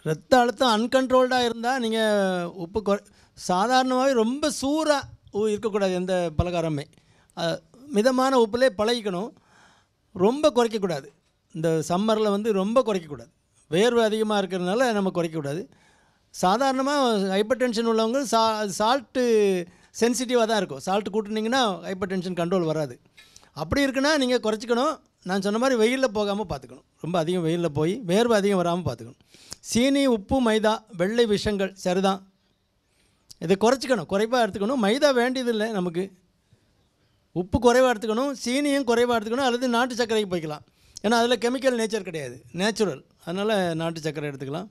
ரத்த அழுத்தம் அன்கண்ட்ரோல்டாக இருந்தால் நீங்கள் உப்பு சாதாரணமாகவே ரொம்ப சூறாக இருக்கக்கூடாது. எந்த பலகாரமே மிதமான உப்புலே பழகிக்கணும். ரொம்ப குறைக்கக்கூடாது. இந்த சம்மரில் வந்து ரொம்ப குறைக்கக்கூடாது. வேர்வை அதிகமாக இருக்கிறதுனால நம்ம குறைக்கக்கூடாது. சாதாரணமாக ஹைப்பர் டென்ஷன் உள்ளவங்க சால்ட்டு சென்சிட்டிவாக தான் இருக்கும். சால்ட்டு கூட்டினீங்கன்னா ஹைப்பர் டென்ஷன் கண்ட்ரோல் வராது. அப்படி இருக்குன்னா நீங்கள் குறைச்சிக்கணும். நான் சொன்ன மாதிரி வெயிலில் போகாமல் பார்த்துக்கணும். ரொம்ப அதிகம் வெயிலில் போய் வேர்வை அதிகம் வராமல் பார்த்துக்கணும். சீனி, உப்பு, மைதா, வெள்ளை விஷங்கள் சரிதான். இதை குறைச்சிக்கணும், குறைவாக எடுத்துக்கணும். மைதா வேண்டியதில்லை நமக்கு. உப்பு குறைவாக எடுத்துக்கணும், சீனியும் குறைவாக எடுத்துக்கணும். அல்லது நாட்டு சர்க்கரைக்கு போய்க்கலாம். ஏன்னா அதில் கெமிக்கல் நேச்சர் கிடையாது, நேச்சுரல். அதனால் நாட்டு சர்க்கரை எடுத்துக்கலாம்.